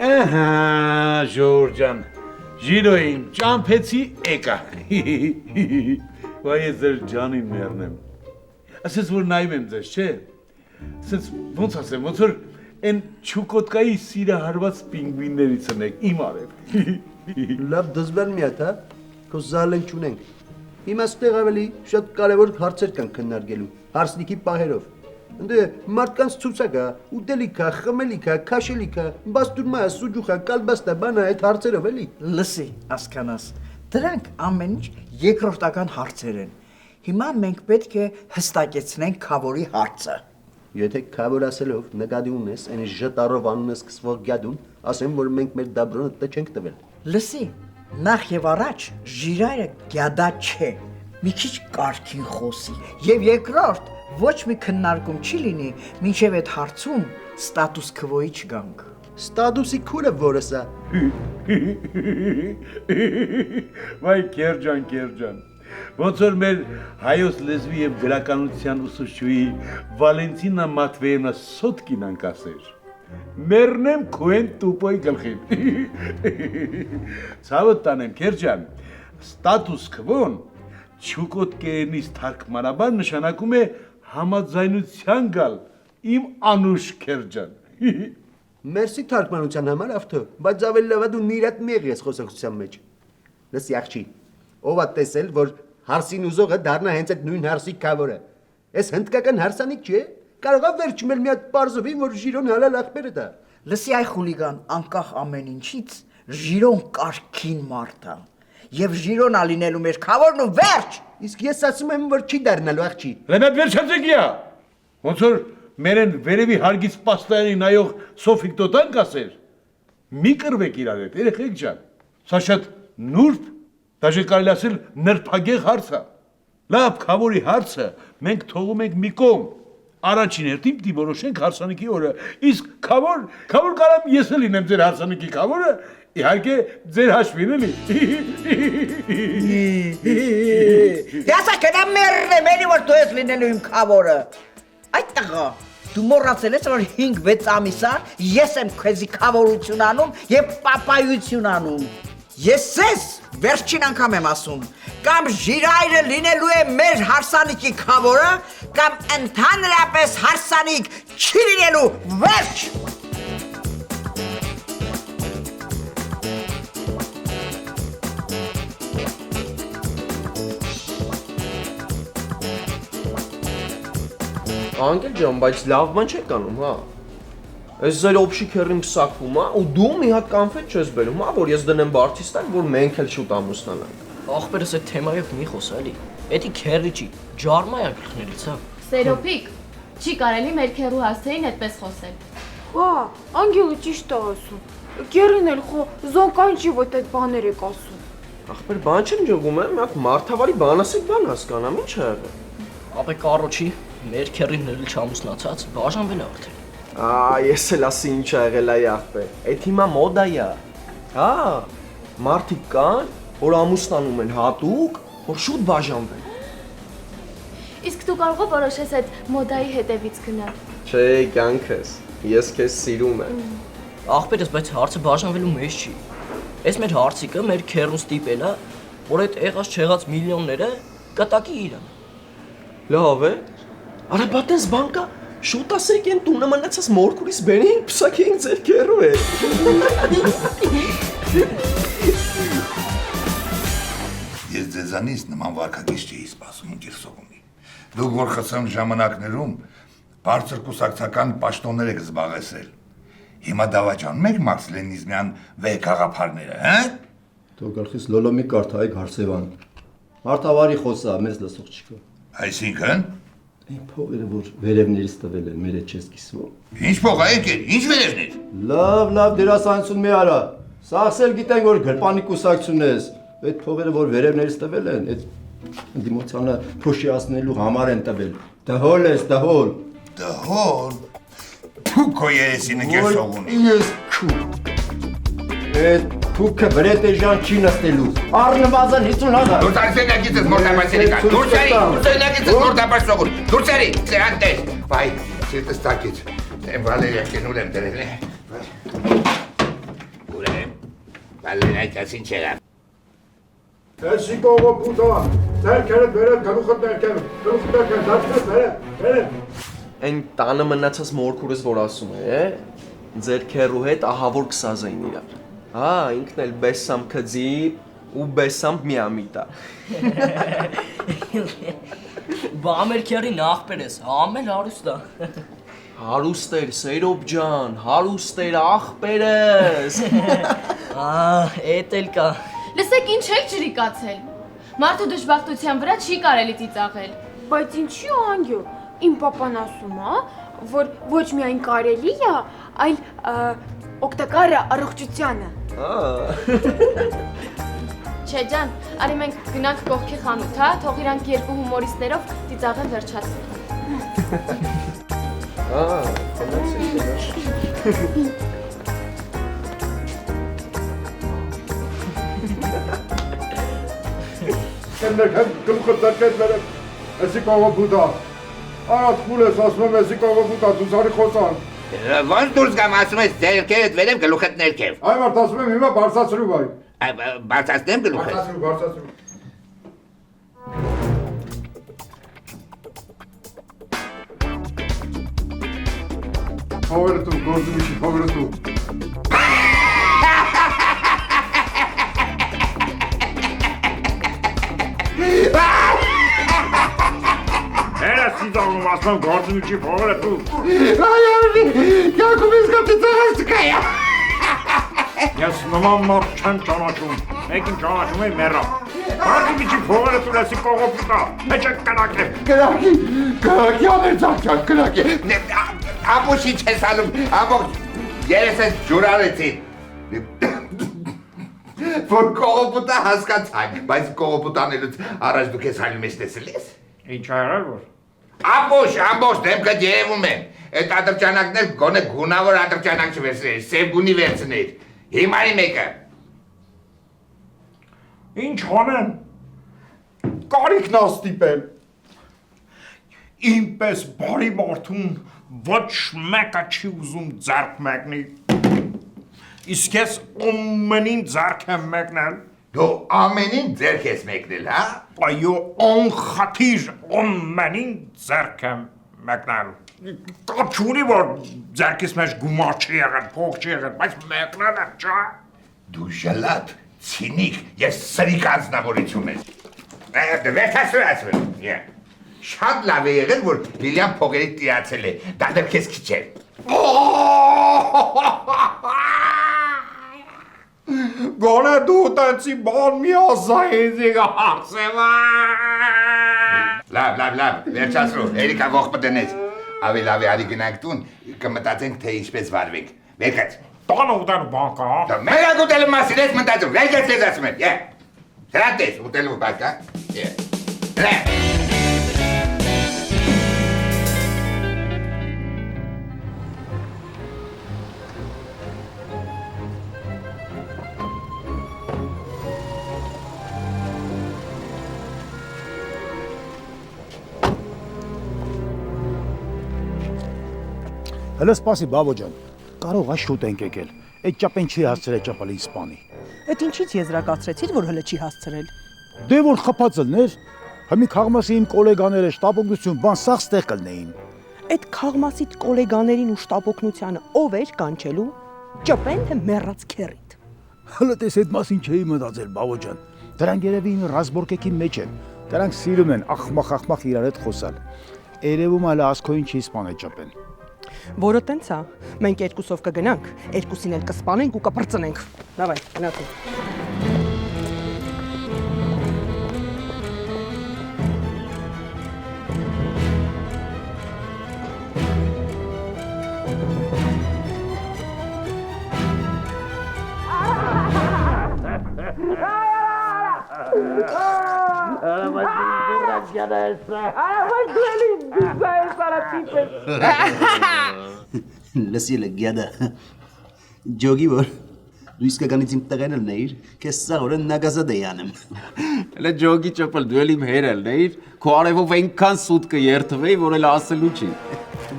Ահա, Ժորժ ջան, Ժիրոյին ճամփեցի եկա։ Վայ ես ձեր ջանին մեռնեմ։ Ասես որ նայում եմ ձեզ, չէ։ Ասես ոնց ասեմ, ոնց որ այն չուկոտկայի սիրահարված պինգվիններից ընեք, իմ արև։ Լավ դզվել մի հատ, հա, քո զալեն չունենք։ Հիմա ստեղ ավելի շատ կարևոր հարցեր կան քննարկելու, հարսնիքի պահերով։ Ընդ մարդկանց ցուցակա, ուտելիքա, խմելիքա, քաշելիքա, բաստուրմա, սուջուխա, կալբաստա, բանա այդ հարցերով էլի։ Լսի, ասկանաս, դրանք ամեն ինչ երկրորդական հարցեր են։ Հիմա մենք պետք է հստակեցնենք քավորի հարցը։ Եթե քավոր ասելով նկատի ունես, այն ժտարով անունը սկսվող գյադուն, ասեմ, որ մենք մեր դաբրոնը տը չենք տվել։ Լսի, նախ եւ առաջ ժիրայրը գյադա չէ։ Մի քիչ կարգին խոսի։ Եվ երկրորդ, ոչ մի քննարկում չի լինի, մինչև այդ հարցում ստատուս քվոյի չգանք։ Ստատուսի քուրը որս է։ Վայ Կերջան, ոնց որ մեր հայոց լեզվի եւ գրականության ուսուցչուհի Վալենտինա Մատվեևնա Սոտկինան կասեր. Մեռնեմ քույն տուպոյ գլխին։ Ցավը տանեմ Կերջան, ստատուս քվոն չուկոտկերենից թարգմանաբար նշանակում է համաձայնության գալ իմ անուշ Կերջան։ Մերսի թարգմանության համար ավթո, բայց ավելի լավ է դու նիրատ մեղի ես խոսակցության մեջ։ Լսի աղջի, ով է տեսել, որ հարսին ուզողը դառնա հենց այդ նույն հարսի քավորը։ Այս հնդկական հարսանիք չէ։ Կարող է վերջում էլ մի հատ պարզվի, որ Ժիրոն հալալ ախպերը դա։ Լսի այ խուլիգան, անկախ ամեն ինչից, Ժիրոն կարգին մարդ է։ Եվ Ժիրոնա լինելու մեր քավորն ու վերջ։ Իսկ ես ասում եմ, որ չի դառնալու աղջի։ Լեմետ վերջացեքիա։ Ոնց որ մերեն վերևի հարգից պաստայանի նայող Սոֆիկ տոտան կասեր։ Մի կռվեք իրար հետ, երեխեք ջան։ Սա շատ նուրբ, դաժե կարելի ասել նրբագեղ հարց է։ Լավ, քավորի հարցը մենք թողում ենք մի կողմ։ Առաջին հերթին պիտի որոշենք հարսանիքի օրը։ Իսկ քավոր կարամ ես էլ լինեմ ձեր հարսանիքի քավորը, իհարկե ձեր հաշվին էլի։ Դասա կդա մեռնեմ, էլի որ դու ես լինելու իմ քավորը։ Այդ տղա, դու մոռացել ես, որ 5-6 ամիս է ես եմ քեզի քավորություն անում եւ պապայություն անում։ Ես ես վերջին անգամ եմ ասում, կամ Ժիրայրը լինելու է մեր հարսանիքի քավորը, կամ ընդհանրապես հարսանիք չի լինելու, վերջ։ Անգել ջան, բայց լավ բան չեք անում, հա։ Այս ձեր օբշի քերին փսակվում, հա, ու դու մի հատ կոնֆետ չես բերում, հա, որ ես դնեմ բարձիստակ, որ մենք էլ շուտ ամուսնանանք։ Ախպերս այդ թեմայով մի խոսա էլի։ Էդի քերի չի, ջարմա է գլխներից, հա։ Սերոփիկ, չի կարելի մեր քերու հասցեին այդպես խոսել։ Հա, Անգելը ճիշտ է ասում։ Գերին էլ խո զոկան չի ոտ այդ բաներ եք ասում։ Ախպեր, բան չեմ ջողում, մի հատ մարդավարի բան ասեք, բան հասկանամ, ինչ ա եղել։ Ապե կարոչի, մեր քերին ներել չամուսնացած, բաժանվել է արդեն։ Ես էլ ասի ինչ ա եղել այ ախպեր։ Այդ հիմա մոդա է։ Հա, մարդիկ կան, որ ամուսնանում են հատուկ, որ շուտ բաժանվեն։ Իսկ դու կարող ես որոշես այդ մոդայի հետևից գնալ։ Չէ, կյանքս, ես քեզ սիրում եմ։ Ախպերս, բայց հարցը բաժանվելու մեջ չի։ Այս մեր հարցիկը մեր քերուն ստիպել է, որ այդ եղած չեղած միլիոնները կտակի իրան։ Լավ է։ Արա բատես բան կա, շուտ ասեք են տունը մնացած մորքուրից բերենք, փսակենք ձեր քերու է։ Ես ձեզանից նման վարկագիծ չէի սպասում, ընկեր Սողոմի։ Դուք որ խսեմ ժամանակներում բարձր կուսակցական պաշտոններ եք զբաղեցրել։ Հիմա դավաճանում եք Մարքս Լենինիզմյան վեր գաղափարները, հա՞։ Դու գլխից լոլոմի կարդայեք հարցեվան։ Մարդավարի խոսա, մեզ լսող չկա։ Այսինքն Այն փողերը, որ վերևներից տվել են, մեր հետ չես կիսվում։ ինչ փող եք, ինչ վերևներ։ Լավ, դերասանություն մի արա։ Սաղսել գիտենք, որ գրպանի կուսակցություն ես։ Այդ փողերը, որ վերևներից տվել են, այդ դիմոցանը փոշիացնելու համար են տվել։ Դհոլ ես, դհոլ։ Դհոլ։ Թու քո երեսինը կեսողունի։ Ես քու։ Այդ թուքը վրետեժան չի նստելու։ Առնվազն 50 հազար։ Դուրս արի սենյակիցս մորտաբասերիկա։ Դուրս արի սենյակիցս մորտաբասողուն։ Դուրս արի, անտես։ Վայ, սիրտս տակից։ Եմ Վալերիա կենուր եմ դրել է։ Ուրեմ, Վալերիա կասին չեղավ։ Էսի կողո պուտա, ներքերդ վերև, գլուխդ դարձնես վերև։ Այն տանը մնացած մորքուրս որ ասում է, ձեր քերու հետ ահավոր կսազային իրար։ Հա, ինքն էլ բեսամ քձիպ ու բեսամ միամիտա։ Բա մեր քերի նախբեր ես, ամեն հարուստա։ Հարուստ էր, Սերոբ ջան, հարուստ էր, ախպերս։ Էդ էլ կա։ Լսեք, ինչ եք ջրիկացել։ Մարդու դժբախտության վրա չի կարելի ծիծաղել։ Բայց ինչի անգյո։ Իմ պապան ասում է, որ ոչ միայն կարելի է, այլ օգտակար է առողջությանը։ Չէ ջան, արի մենք գնանք կողքի խանութ, հա, թող իրանք երկու հումորիստներով ծիծաղեն վերջացնեն։ Ներքերդ գլուխդ դարձնես վերև, էսի կողո պուտա։ Արդ խուլ ես, ասում եմ էսի կողո պուտա, դու զարի խոսան։ Ոնց դուրս գամ ասում ես ձերքերդ վերև գլուխդ ներքև։ Այ մարդ ասում եմ հիմա բարձացրու բայ։ Բարձացնեմ գլուխդ։ Բարձացրու։ Փողերը դու, գործումիշի փողերը դու։ Հերա սիզանում ասում գործումիշի փողերը դու։ Այ Կակում ես գտի ծաղած չկայա։ Ես նման մարդ չեմ ճանաչում, մեկին ճանաչում եմ մեռա։ Գործումիշի փողերը դու լեսի կողո պուտա, մեջ եք կրակել։ Կրակի ամերձակյան, կրակի։ Ապոշի չես ալում, ամոք երես ես ջուրարեցի։ Որ կողոպուտա հասկացանք, բայց կողոպուտանելուց առաջ դուք ես հալում ես տեսել ես։ Ինչ այրար որ։ Ամբոշ դեմքդ երևում են, այդ ատրճանակներ գոնե գունավոր ատրճանակ չվերցներ, սև գունի վերցներ, հիմարի մեկը։ Ինչ անեմ, կարիքն աստիպել, իմպես բարի մարդուն ոչ մեկը չի ուզում ձարկ մեկնի, իսկ ես ամենին ձարկ եմ մեկնել, Դու ամենին ձերք ես մեկնել, հա։ այո անխաթիր ամենին ձարկ եմ մեկնել, կապ չունի որ ձարքիս մեջ գումար չի եղել, փող չի եղել, բայց մեկնել եմ, չա։ Դու ժլատ, ցինիկ եւ սրիկ անձնավորություն ես։ Վերջացրու, շատ լավ է եղել, որ Լիլիան փողերից տիրացել է, դա դեռ քեզ քիչ է։ Գոնե դու տենցի բան մի ասայինձի հարսևա։ Լավ, վերջացրու, Էրիկա ողջ պտնես։ Ավելի լավ է արի գնանք տուն, կմտածենք թե ինչպես վարվենք։ Վերքած։ Տանը ուտելու բան կա։ Դա մենակ ուտելու մասին ես մտածում, վերքած ես ասում եմ, Դրանտես ուտելու բան կա։ Հələ սպասի բաբո ջան, կարող է շուտ ենք եկել, այդ ճապեն չի հասցրել ճապալի իսպանի։ Այդ ինչից եզրակացրեցիր, որ հələ չի հասցրել։ Դե որ խփած ելներ, հիմի քաղմասի իմ կոլեգաները շտապօգնություն բան սաղ ստեղ կլնեին։ Այդ քաղմասիտ կոլեգաներին ու շտապօգնությանը ով էր կանչելու, ճպեն թե մեռած քերիդ։ Հələ տես այդ մասին չէի մտածել բաբո ջան, դրանք երևի իմ ռազմորկեքի մեջ են, Դրանք սիրում են ախմախ իրար հետ խոսալ։ Երևում է ասքոին չի սպանել ճապեն։ Որը տենց է։ Մենք երկուսով կգնանք, երկուսին էլ կսպանենք ու կպրծնենք։ Դավայ, գնացինք։ Լսի լգյադը, ջոգի որ, դու իսկականից իմ տղեն էլ նեիր, կես սաղորը նագազադ էի անեմ։ Հələ ջոգի ճպլ դու էլ իմ հերել նեիր, քո արևով այնքան սուտ կերթվեի, որ էլ ասելու չի։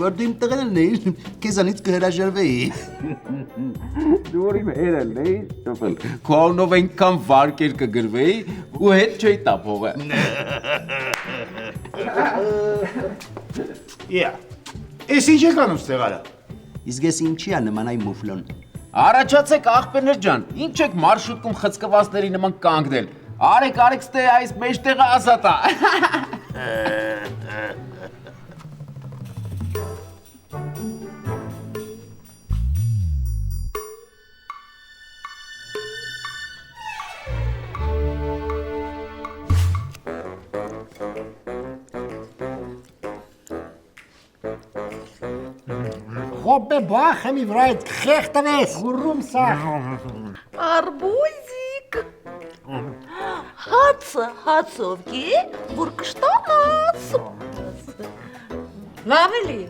Որ դու իմ տղեն էլ նեիր, կեզանից կհրաժարվեի։ Դու որ իմ հերել նեիր, ճպլ, քո անով այնքան վարկեր կգրվեի, ու հետ չէի տա փողը։ Ես ինչ եք անում ստեղ արա։ Իսկ ես ինչի ա նման այ մուֆլոն։ Առաջացեք աղբերներ ջան, ինչ եք մարշրուտքում խցկվածների նման կանգնել։ Արեք ստե այս մեջտեղը ազատա։ Հոբե բախեմի վրա այդ խեղտվես, հուրում սախ։ Արբույզիկ, հացովքի, որ կշտանաց։ Լավ էլի,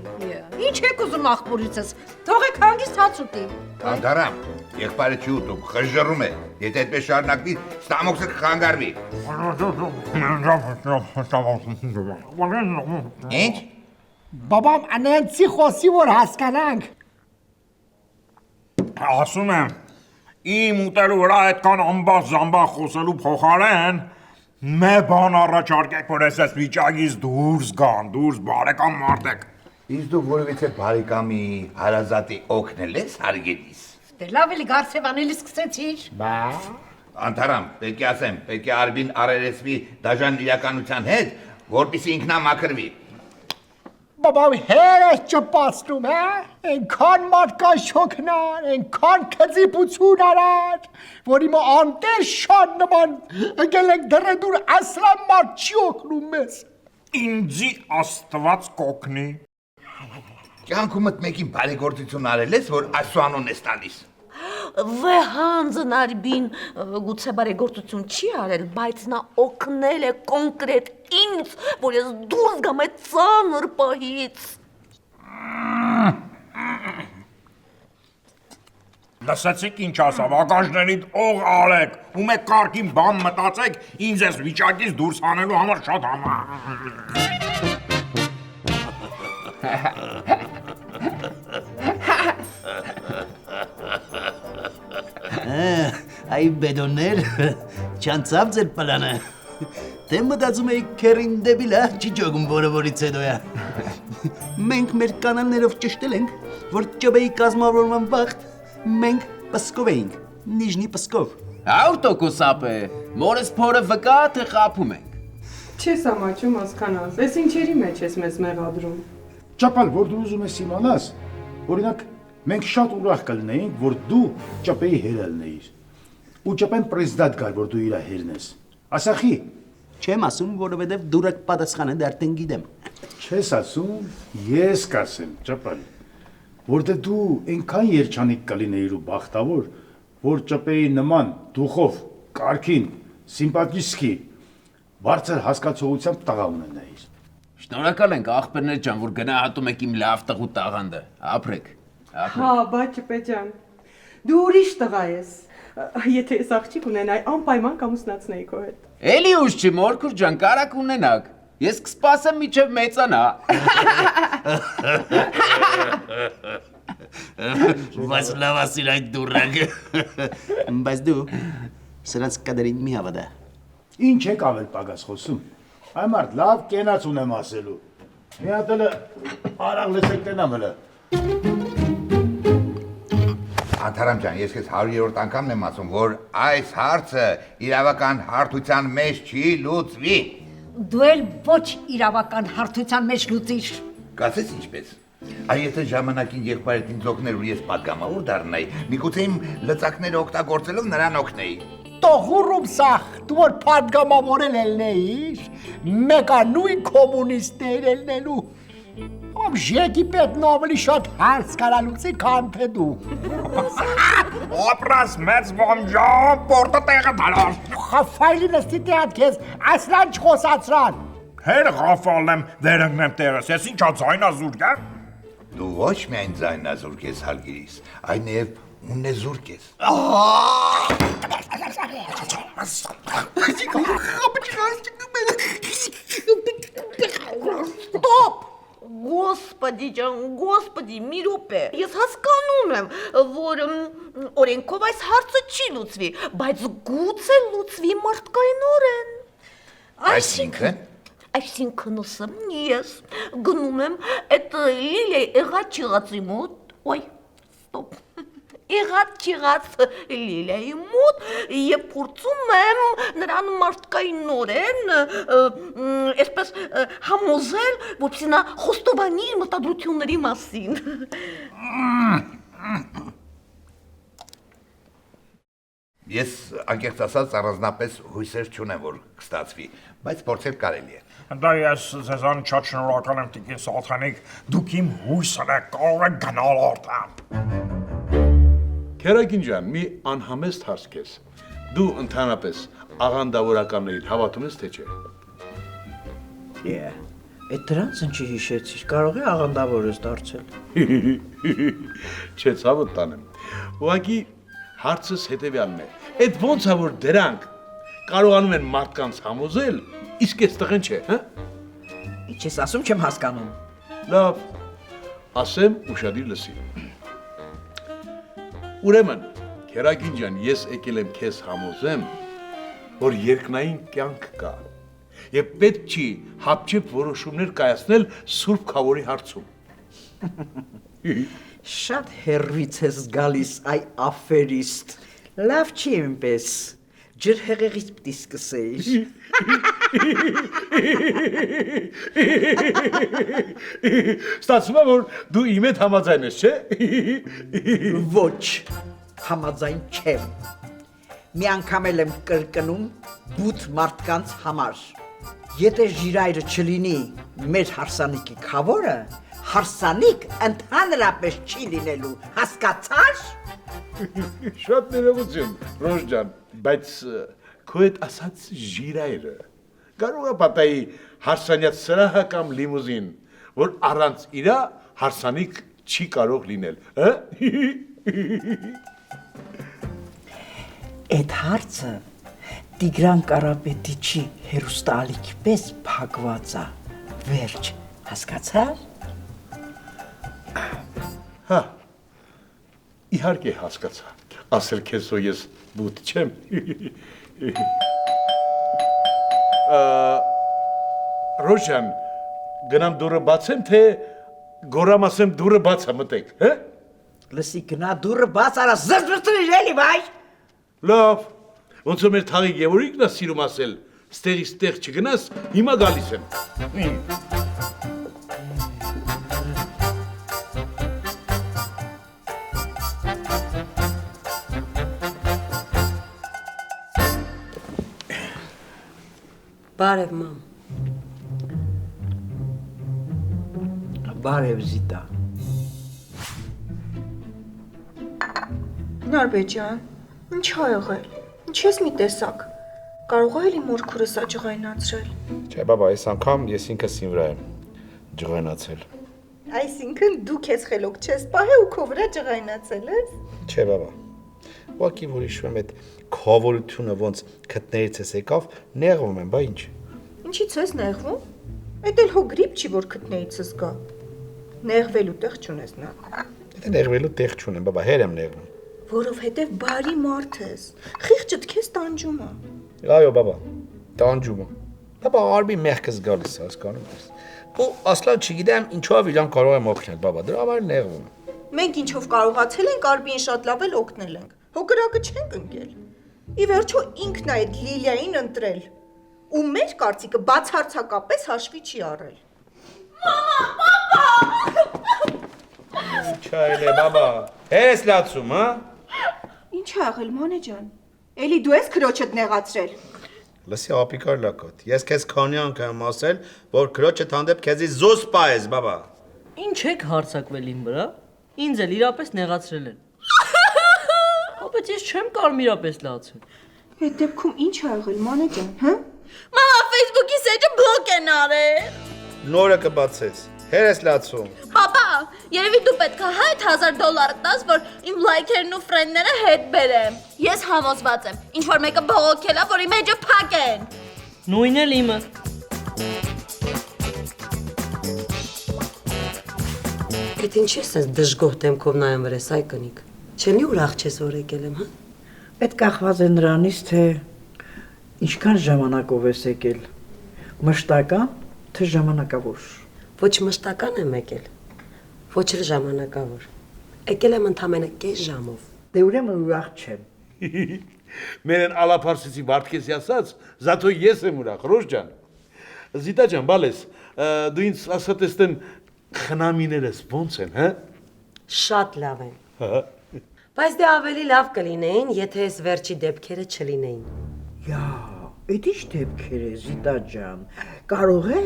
ինչ եք ուզում աղբորիցս, թողեք հանգիստ հաց ուտի։ Անդարամ, եղբայրը չի ուտում, խժժռում է, եթե այդպես շարունակվի, ստամոքսը կխանգարվի։ Ինչ? Բաբամ անենցի խոսի, որ հասկանանք։ Ասում եմ, իմ ուտելու վրա այդքան ամբախ-զամբախ խոսելու փոխարեն մե բան առաջարկեք, որ ես վիճակից դուրս գան, դուրս բարեկամ մարդեք։ Իսկ դու որևիցե բարեկամի հարազատի օգնել ես հարգելիս։ Դե լավ էլի գարցևանելի սկսեցիր։ Բա։ Անդարամ, պետք է ասեմ, պետք է Արբին առերեսվի դաժան իրականության հետ, որպեսզի ինքնամաքրվի։ Բաբամ հեր ես ճպացնում, ենքան մարդկան շոքնան, ենքան կզիպություն արար, որ իմը անտեր շան նման ընգել ենք դրեդուր ասրան մարդ չի օգնում մեզ։ Ինձի աստված կոգնի։ Կյանքումդ մեկին բարեգործություն արել ես, որ ասուանուն ես տալիս։ Վեհանձն Արբին գուցե բարեգործություն չի արել, բայց նա օգնել է կոնկրետ ինձ, որ ես դուրս գամ այդ ծանր պահից։ Լսեցիք ինչ ասավ, ակաշներիդ օղ ալեք, ու մեկ կարգին բան մտածեք, ինձ ես վիճակից դուրս հանելու համար շատ Այ բեդոններ, չանցավ ձեր պլանը։ Թե մտածում էի քերին դեբիլա, չի ջոգում որևորից հետո է։ Մենք մեր կանալներով ճշտել ենք, որ ճոբեի կազմավորման վաղտ մենք պսկով էինք, նիժնի պսկով։ 100% ապե, մորս փորը վկա թե խափում ենք։ Չես ամաչում հասկանաս, ես ինչերի մեջ ես մեզ մեղադրում։ Ճապալ, որ դու ուզում ես իմանաս, օրինակ մենք շատ ուրախ կլինեինք, որ դու ճապեի հերելն էիր։ Ու ճապեն պրեզդատ գար, որ դու իրա հերն ես։ Ասախի։ Չեմ ասում, որովհետև դուրակ պատասխանը դարդեն գիտեմ։ Չես ասում, ես կասեմ, ճապալ, որտե դու այնքան երջանիկ կլինեիր ու բախտավոր, որ ճապեի նման դուխով, կարգին, սիմպաթիստի, բարձր հասկացողությամբ տղա ունենայիր։ Շնորհակալ ենք աղբերներ ջան, որ գնահատում եք իմ լավ տղու տաղանդը։ Ապրեք։ Հա, բա ճպե ջան, դու ուրիշ տղա ես։ Եթե ես աղջիկ ունենայի, անպայման կամուսնացնեի քո հետ։ Էլի ուշ չի, մորքուր ջան, կարակ ունենաք։ Ես կսպասեմ մինչև մեծանա։ Բայց լավ ասիր այդ դուրակը։ Բայց դու սրանց կադրին մի հավատա։ Ինչ եք ավել պագաս խոսում։ Այ մարդ, լավ կենաց ունեմ ասելու։ Մի հատ էլ արաղ լսեք տենամ հլը։ Անդարամ ջան, ես քեզ 100-րդ անգամն եմ ասում, որ այս հարցը իրավական հարթության մեջ չի լուծվի։ Դու էլ ոչ իրավական հարթության մեջ լուծիր։ Կասես ինչպես։ Այ եթե ժամանակին եղբայրդ ինձ օգներ ու ես պատգամավոր դառնայի, միգուցե իմ լծակները օգտագործելով նրան օգնեի։ Տողուրում սախ, դու որ պատգամավորել ելնեիր, մեկանույն կոմունիստներ ելնելու։ Ամ ժեկի պետն ավելի շատ հարց կարալուծի, քան թե դու։ Ապրաս մեծ բամջան, պորտը տեղը դարար։ Խաֆայլի նստի տեղդ քեզ, ասլան չխոսացրան։ Հեր խաֆալեմ, վերընկնեմ տեղս, ես ինչա ձայնազուրկ եմ։ Դու ոչ միայն ձայնազուրկ ես հալգիրիս, այլ նաև ունեզուրկ ես։ Ստոպ! Господи ջան, Господи, մի րոպե։ Ես հասկանում եմ, որ օրենքով այս հարցը չի լուծվի, բայց գուցե լուծվի մարդկայնորեն։ Այսինքն ասեմ, ես գնում եմ այդ լիլե եղած չեղածի մոտ, ոյ, ստոպ, եղած չեղած լիլեի մոտ և փորձում եմ նրան մարդկայնորեն այսպես համոզել, որպեսզի նա խոստովանի իր մտադրությունների մասին։ Ես անկեղծ ասած առանձնապես հույսեր չունեմ, որ կստացվի, բայց փորձել կարելի է։ Դա ես ձեզան շատ շնորհակալ եմ տիկին Սալթանիկ, դուք իմ հույսն եք, կարող եք գնալ արդեն։ Քերագին ջան, մի անհամեստ հարց քեզ։ Դու ընդհանրապես աղանդավորականներին հավատում ես թե չէ։ Այդ դրանց ինչի հիշեցիր, կարող է աղանդավոր ես դարձել։ Չէ, ցավը տանեմ։ Ուղղակի հարցս հետևյալն է։ Այդ ոնց է որ դրանք կարողանում են մարդկանց համոզել, իսկ այս տղեն չէ, հա։ Ինչ ես ասում, չեմ հասկանում։ Լավ, ասեմ ուշադիր լսի։ Ուրեմն, Քերագին ջան, ես եկել եմ քեզ համոզեմ, որ երկնային կյանք կա, եւ պետք չի հապճեպ որոշումներ կայացնել Սուրբ Քավորի հարցում։ Շատ հերվից ես գալիս, այ աֆերիստ։ Լավ չի այնպես։ Ջրհեղեղից պիտի սկսեիր։ Ստացվում է, որ դու իմ հետ համաձայն ես, չէ։ Ոչ, համաձայն չեմ։ Մի անգամ էլ եմ կրկնում բութ մարդկանց համար։ Եթե ժիրայրը չլինի մեր հարսանիքի քավորը, հարսանիք ընդհանրապես չի լինելու, հասկացար։ Շատ ներողություն, Ռոժ ջան, բայց քո հետ ասած ժիրայրը կարող է պատահի հարսանյաց սրահը կամ լիմուզին, որ առանց իրա հարսանիք չի կարող լինել, հա։ Այդ հարցը Տիգրան Կարապետիչի հերուստալիքի պես փակված է, վերջ, հասկացար։ Հա, իհարկե հասկացա, ասել քեզ որ ես բութ չեմ։ Ռոժան, գնամ դուրը բացեմ, թե գորամ ասեմ դուրը բաց է մտեք, հա։ Լսի գնա դուրը բաց արա, զրծրծրիր էլի բայ։ Լավ, ոնց որ մեր թաղի Գևորիկն է սիրում ասել, ստեղից տեղ չգնաս, հիմա գալիս եմ։ Բարև մամ։ Բարև Զիտա։ Նարբեջան, ինչ ա եղել, ինչ ես մի տեսակ, կարող է էլի մորքուրս ա ջղայնացրել։ Չէ բաբա, այս անգամ ես ինքս իմ վրա եմ ջղայնացել։ Այսինքն դու քեզ խելոք չես պահել ու քո վրա ջղայնացել ես։ Չէ բաբա, ուղղակի որ հիշում եմ այդ քավորությունը ոնց քթներից ես եկավ, նեղվում եմ, բա ինչ։ Ինչից ես նեղվում։ Էդ էլ հո գրիպ չի, որ քթներիցս գա։ Նեղվելու տեղ չունես նա։ Եթե նեղվելու տեղ չունեմ, բաբա, հեր եմ նեղվում։ Որովհետև բարի մարդ ես։ Խիղճդ քեզ տանջում է։ Այո, բաբա, տանջում է։ Բաբա, արբի մեղքս գալիս է, հասկանում ես։ Ու ասլան չգիտեմ ինչով իրան կարող եմ օգնել, բաբա, դրա համար նեղվում եմ։ Մենք ինչով կարողացել ենք արբին շատ լավ էլ օգնել ենք։ Հո կրակը չենք ընկել։ Ի վերջո ինքն է այդ Լիլիային ընտրել։ ու մեր կարծիքը բացարձակապես հաշվի չի առել։ Չայլե, բաբա, ես լացում, հա։ Ինչ ա եղել, մանե ջան։ Էլի դու ես քրոջդ նեղացրել։ Լսի ապիկար լակոտ, ես քեզ քանի անգամ եմ ասել, որ քրոջդ հանդեպ քեզի զոս պայես, բաբա։ Ինչ եք հարցակվել իմ վրա։ Ինձ էլ իրապես նեղացրել են։ Բայց ես չեմ կարող իրապես լացել։ Այդ դեպքում ինչ ա եղել, մանե ջան, հա։ Մամա Facebook-ի սեջը բլոկ են արել։ Նորը կբացես, հերես լացում։ Պապա, երևի դու պետք է $100,000 տաս, որ իմ լայքերն ու ֆրենդները հետ բերեմ։ Ես համոզված եմ, ինչ որ մեկը բողոքել է, որ իմ էջը փակեն։ Նույնն էլ իմը։ Այդ ինչ ես ես դժգոհ դեմքով նայում վրես, այ կնիկ։ Չեմ ուրախ չես որ եկել եմ, հա։ Այդ կախված է նրանից, թե ինչքան ժամանակով ես եկել։ Մշտական, թե ժամանակավոր։ Ոչ մշտական եմ եկել, ոչ էլ ժամանակավոր։ Եկել եմ ընդամենը կես ժամով։ Դե ուրեմն ուրախ չեմ։ Մերեն ալափարսիցի Վարդգեսի ասած, զատո ես եմ ուրախ, Ռոժ ջան։ Զիտա ջան, բալես, դու ինձ ասատեստեն խնամիներս ոնց են, հա։ Շատ լավ են։ Հա։ Բայց դե ավելի լավ կլինեին, եթե այս վերջի դեպքերը չլինեին։ Յա, այդ ի՞նչ դեպքեր է, Զիտա ջան։ Կարող է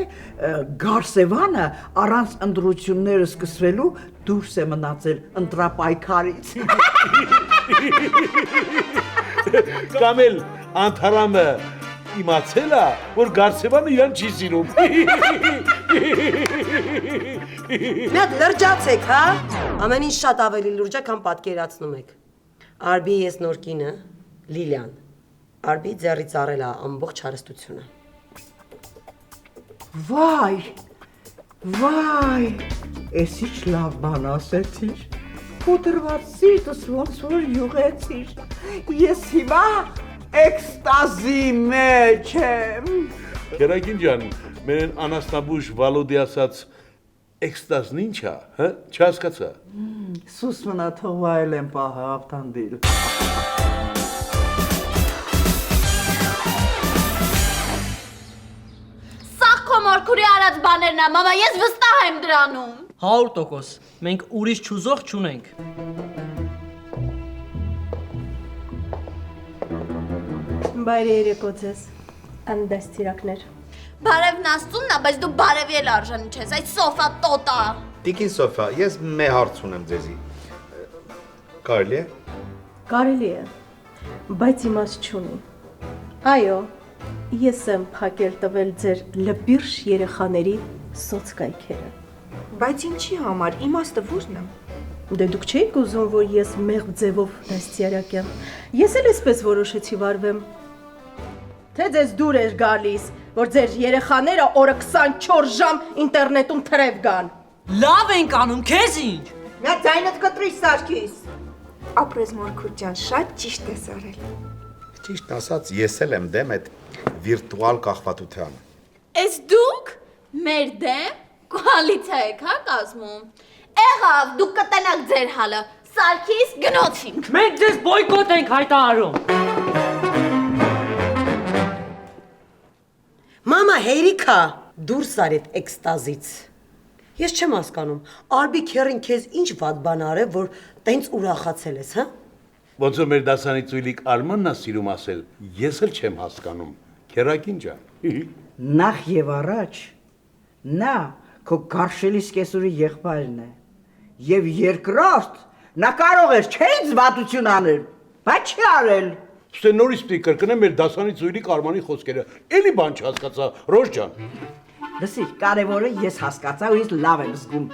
Գարսևանը առանց ընտրությունները սկսվելու դուրս է մնացել ընտրապայքարից։ Կամ էլ Անթարամը իմացել է, որ Գարսևանը իրան չի սիրում։ Մի հատ լրջացեք, հա։ Ամեն ինչ շատ ավելի լուրջ է, քան պատկերացնում եք։ Արբի ես նոր կինը, Լիլիան։ Արբի ձեռից առել է ամբողջ հարստությունը։ Վայ, վայ, ես ինչ լավ բան ասեցիր, կոտրված սիրտս ոնց որ յուղեցիր, ես հիմա էքստազի մեջ եմ։ Կերակին ջան, մերեն Անաստաբուժ Վալոդի ասած էքստազն ինչ է, հա, չհասկացա։ Սուս մնա թող վայել եմ պահը ավտանդիլ։ Մորքուրի արած բաներն է, մամա, ես վստահ եմ դրանում։ 100%, մենք ուրիշ չուզող չունենք։ Բարի երեկո ձեզ, անդաստիրակներ։ Բարևն Աստծունն է, բայց դու բարևի էլ արժանի չես, այդ Սոֆա տոտա։ Տիկին Սոֆա, ես մի հարց ունեմ ձեզի։ Կարելի է։ Կարելի է, բայց իմաստ չունի։ Այո, ես եմ փակել տվել ձեր լպիրշ երեխաների սոցկայքերը։ Բայց ինչի համար, իմաստը ո՞րն է։ Դե դուք չէիք ուզում, որ ես մեղմ ձևով դաստիարակեմ։ Ես էլ էսպես որոշեցի վարվեմ։ Թե ձեզ դուր էր գալիս, որ ձեր երեխաները օրը 24 ժամ ինտերնետում թրև գան։ Լավ ենք անում, քեզ ինչ։ Նա ձայնդ կտրի Սարգիս։ Ապրես Մորքուր ջան, շատ ճիշտ ես արել։ Ճիշտ ասած, ես էլ եմ դեմ այդ վիրտուալ կախվածությանը։ Էս դուք մեր դեմ կոալիցիա եք, հա, կազմում։ Եղավ, դուք կտենաք ձեր հալը, Սարգիս գնոցինք։ Մենք ձեզ բոյկոտ ենք հայտարարում։ Մամա, հերիքա, դուրս արի այդ էքստազից։ Ես չեմ հասկանում, Արբի քերին քեզ ինչ վատ բան արել, որ տենց ուրախացել ես, հա։ Ոնց որ մեր դասանի ծույլիկ Արմանն է սիրում ասել, ես էլ չեմ հասկանում, քերակին ջան։ Նախ եւ առաջ նա քո կարշելիս կեսուրի եղբայրն է։ Եվ երկրորդ նա կարող էր չէ ինձ վատություն անել, բայց չի արել։ Ստե նորից պիտի կրկնեմ մեր դասանի ծույլիկ Արմանի խոսքերը։ Էլի բան չհասկացա, Ռոժ ջան։ Լսի, կարևորը ես հասկացա ու ինձ լավ եմ զգում։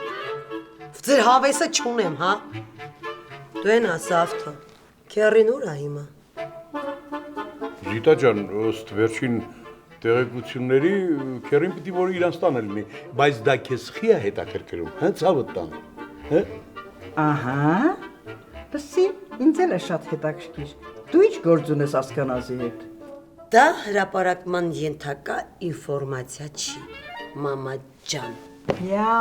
Ձեր հավեսը չունեմ, հա։ Դու են ասա ավտո։ Քերին ուր է հիմա։ Զիտա ջան, ըստ վերջին տեղեկությունների քերին պիտի որ իրանց տանը լինի, բայց դա քեզ խի է հետաքրքրում, հա, ցավդ տան։ Հա։ Ահա։ Լսի, ինձ էլ է շատ հետաքրքիր։ Դու ինչ գործ ունես ասկանազի հետ։ Դա հրապարակման ենթակա ինֆորմացիա չի, մամա ջան։ Յա։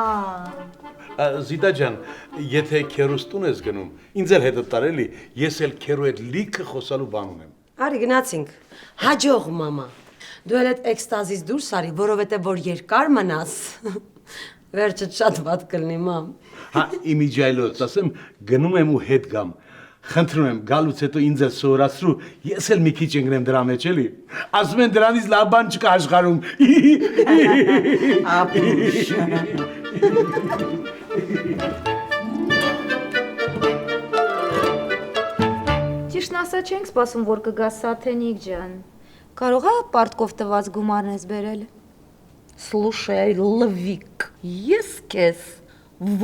Զիտա ջան, եթե քերուս տուն ես գնում, ինձ էլ հետը տարելի, ես էլ քերու հետ լիքը խոսալու բան ունեմ։ Արի գնացինք։ Հաջող մամա։ Դու էլ այդ էքստազից դուրս արի, որովհետև որ երկար մնաս։ Վերջը շատ վատ կլինի, մամ։ Հա, իմիջայլոց, ասեմ, գնում եմ ու հետ գամ։ Խնդրում եմ, գալուց հետո ինձ էլ սովորացրու, ես էլ մի քիչ ընկնեմ դրա մեջ, էլի։ Ասում են դրանից լավ բան չկա աշխարհում։ Ճիշտն ասած չենք սպասում, որ կգա Սաթենիկ ջան։ Կարող է պարտկով տված գումարն ես բերել։ Слушай, Լվիկ, ես քեզ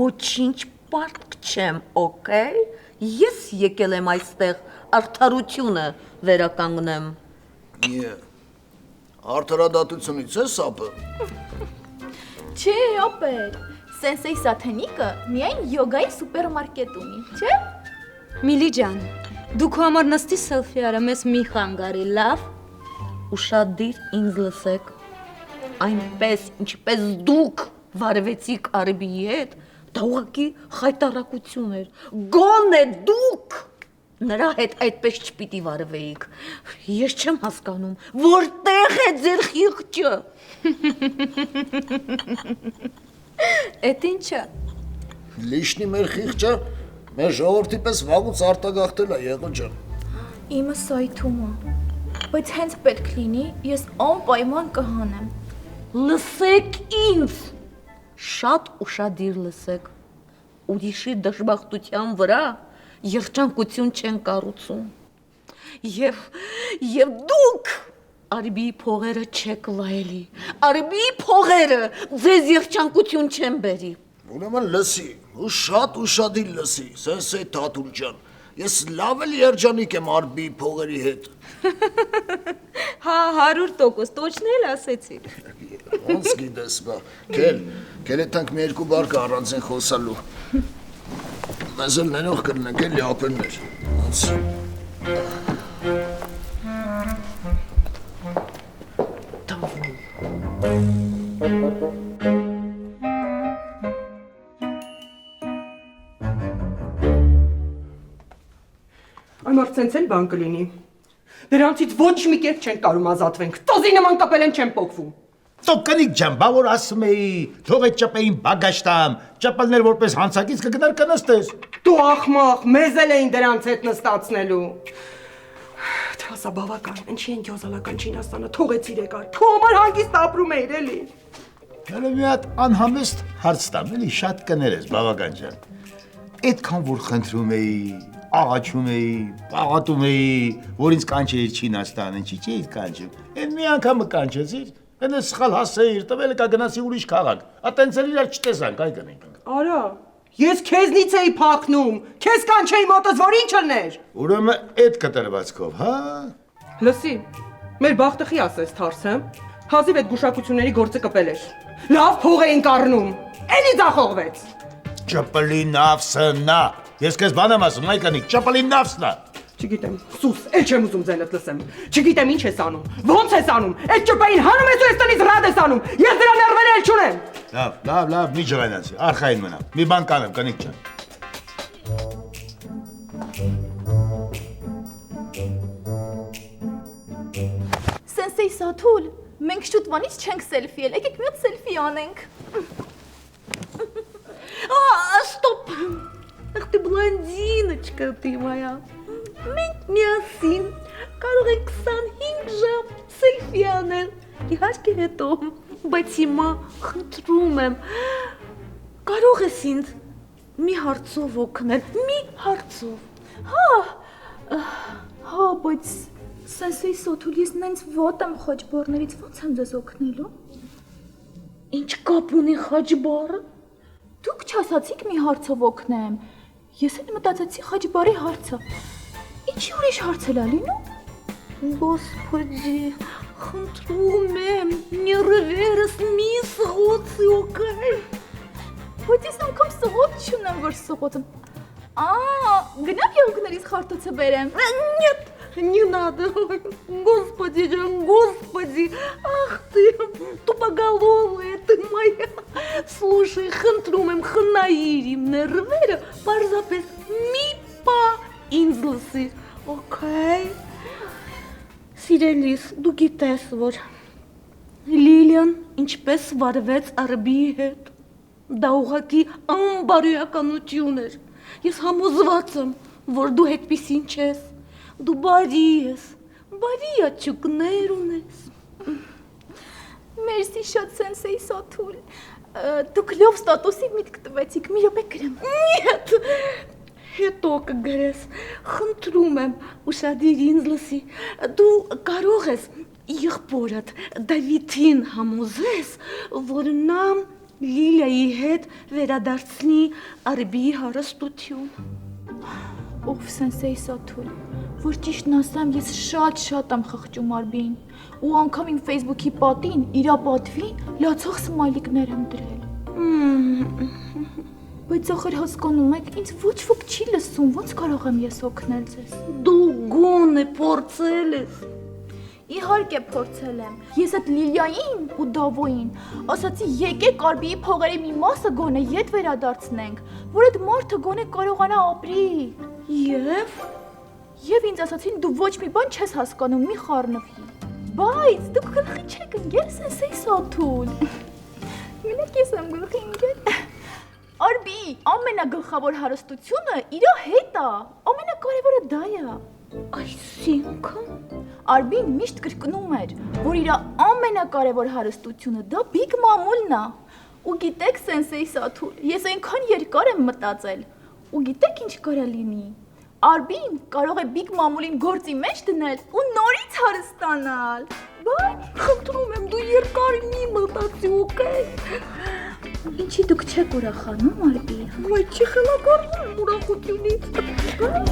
ոչինչ պարտք չեմ, օքեյ։ Ես եկել եմ այստեղ արդարությունը վերականգնեմ։ Արդարադատությունից է սապը։ Չէ, ապեր։ Սենսեյ Սաթենիկը միայն յոգայի սուպերմարկետ ունի, չէ՞։ Միլի ջան, դու քո համար նստի սելֆի արա, մեզ մի խանգարի, լավ։ Ուշադիր ինձ լսեք։ Այնպես, ինչպես դուք վարվեցիք Արբիի հետ, դա ուղղակի խայտարակություն էր։ Գոնե դուք նրա հետ այդպես չպիտի վարվեիք։ Ես չեմ հասկանում, որտեղ է ձեր խիղճը։ Էդ ինչա։ Լիշնի մեր խիղճը մեր ժողովրդի պես վաղուց արտագաղթել է եղել ջան։ Իմը սայթումը։ Բայց հենց պետք լինի, ես անպայման կհանեմ։ Լսեք ինձ։ Շատ ուշադիր լսեք։ Ուրիշի դժբախտության վրա երջանկություն չեն կառուցում։ Եվ դուք Արբիի փողերը չեք վայելի։ Արբիի փողերը ձեզ երջանկություն չեն բերի։ Ուրեմն լսի, ու շատ ուշադիր լսի, Սենսեյ Թաթուլ ջան։ Ես լավ էլ երջանիկ եմ Արբիի փողերի հետ։ Հա, 100%, точно էլ ասեցիք։ Ոնց գիտես, բա։ Կել էտանք մի երկու բար կա առանձին խոսալու։ Մեզ էլ նենող կրնենք էլի ապերներ։ Ոնց։ Այն մարդցենց էլ բան կլինի։ Դրանցից ոչ մի կերպ չեն կարում ազատվենք։ Տոզի նման կապել են չեն պոկվում։ Տո կնիկ ջան, բա որ ասում էի, թող այդ ճպեին բագաշտամ, ճպելներ որպես հանցակից կգնար կնստես։ Դու ախմախ, մեզ էլ էին դրանց հետ նստացնելու։ Թրասա բավական, ինչի են գյոզալական Չինաստանը, թողեցիր եկար, քո համար հանգիստ ապրում էիր էլի։ Հələ մի հատ անհամեստ հարց տամ, էլի շատ կներես, բավական ջան։ Այդքան որ խնդրում էի, աղաչում էի, պաղատում էի, որ ինձ կանչեիր Չինաստան, ինչի չէիր կանչում։ Էն մի անգամ կանչեցիր, այնը սխալ հասեիր, տվելը կա գնացի ուրիշ քաղաք։ Ատենց էլ իրար չտեսանք, այ կնենք։ Արա, ես քեզնից էի փակնում, քեզ կանչեի մոտս, որ ինչ ըլներ։ Ուրեմն այդ կտրվածքով, հա։ Լսի, մեր բախտխի ասես թարսը, հազիվ այդ գուշակությունների գործը կպել էր։ Լավ փող էինք առնում, էլի ձախողվեց։ Ճպլի նավսնա։ Ես քեզ բան եմ ասում, այ կնիկ, ճպլի նավսնա։ Չգիտեմ, սուս, էլ չեմ ուզում ձենդ լսեմ։ Չգիտեմ ինչ ես անում, ոնց ես անում, այդ ճպային հանում ես ու ես տնից ռադ ես անում։ Ես դրա ներվերը էլ չունեմ։ Լավ, մի ջղայնացի, արխային մնամ։ Մի բան կանեմ, կնիկ ջան։ Սենսեյ Սաթուլ, մենք շուտվանից չենք սելֆիել, եկեք մի հատ սելֆի անենք։ Стоп! Ах ты блондиночка ты моя. Մենք միասին կարող ենք 25 ժամ սելֆի անել։ Իհարկե հետո, բայց հիմա խնդրում եմ, կարող ես ինձ մի հարցով օգնել, մի հարցով։ Հա, բայց Սենսեյ Սաթուլ, ես նենց վատ եմ խաչբարներից, ոնց եմ ձեզ օգնելու։ Ինչ կապ ունի խաչբարը։ Դուք չասացիք մի հարցով օգնեմ։ Ես էլ մտածեցի խաչբարի հարցը։ Ինչի ուրիշ հարց էլ ա լինում։ Господи, խնդրում եմ, նյարդերս մի սղոցի օգնել։ Բայց ես անգամ սղոց չունեմ, որ սղոցը։ Գնամ եղուկներից խարտոցը բերեմ։ Нет, не надо. Господи, Господи, ах ты, тупоголовая ты моя. Слушай, խնդրում եմ, խնայիր իմ ներվերը, պարզապես մի պա ինձ լսի, օքեյ։ Սիրելիս, դու գիտես, որ Լիլիան ինչպես վարվեց Արբիի հետ։ Դա ուղղակի անբարոյականություն էր։ Ես համոզված եմ, որ դու հետպիսին չես։ Դու բարի ես, բարի աչուկներ ունես։ Մերսի շատ սենսեի Սաթուլ։ Դուք լավ ստատուսի միտք տվեցիք, մի րոպե գրեմ։ Նիետ, հետո կգրես, խնդրում եմ, ուշադիր ինձ լսի, դու կարող ես եղբորդ Դավիթին համոզես, որ նա Լիլիայի հետ վերադարձնի Արբիի հարստություն։ Ով սենսեի Սաթուլ, որ ճիշտն ասեմ, ես շատ եմ խղճում Արբիին, ու անգամ իմ Facebook-ի պատին, իրա պատվին լացող սմայլիկներ եմ դրել։ Բայց ախր հասկանում եք, ինձ ոչ ոք չի լսում, ոնց կարող եմ ես օգնել ձեզ։ Դու գոնե փորձել ես։ Իհարկե փորձել եմ։ Ես այդ Լիլիային ու Դավոյին ասացի եկեք Արբիի փողերի մի մասը գոնե ետ վերադարձնենք, որ այդ մարդը գոնե կարողանա ապրի։ Եվ ինձ ասացին դու ոչ մի բան չես հասկանում, մի խառնվի։ Բայց դուք գլխի չեք ընկել, սենսեի Սաթուլ։ Մենակ ես եմ գլխի ընկել։ Արբիի ամենագլխավոր հարստությունը իր հետ է, ամենակարևորը դա է։ Այսինքն Արբին միշտ կրկնում էր, որ իր ամենակարևոր հարստությունը դա Big Mom-ն է։ Ու գիտեք, սենսեի Սաթուլ, ես այնքան երկար եմ մտածել։ Ու գիտեք ինչ կարա լինի։ Արբին կարող է Big Mom-ին գործի մեջ դնել ու նորից հարստանալ։ Բայց խնդրում եմ դու երկար մի մտածի, օքեյ։ Ինչի դուք չեք ուրախանում, Արբի։ Ոայ չի խելագարվում ուրախությունից։ Դա չի լավ։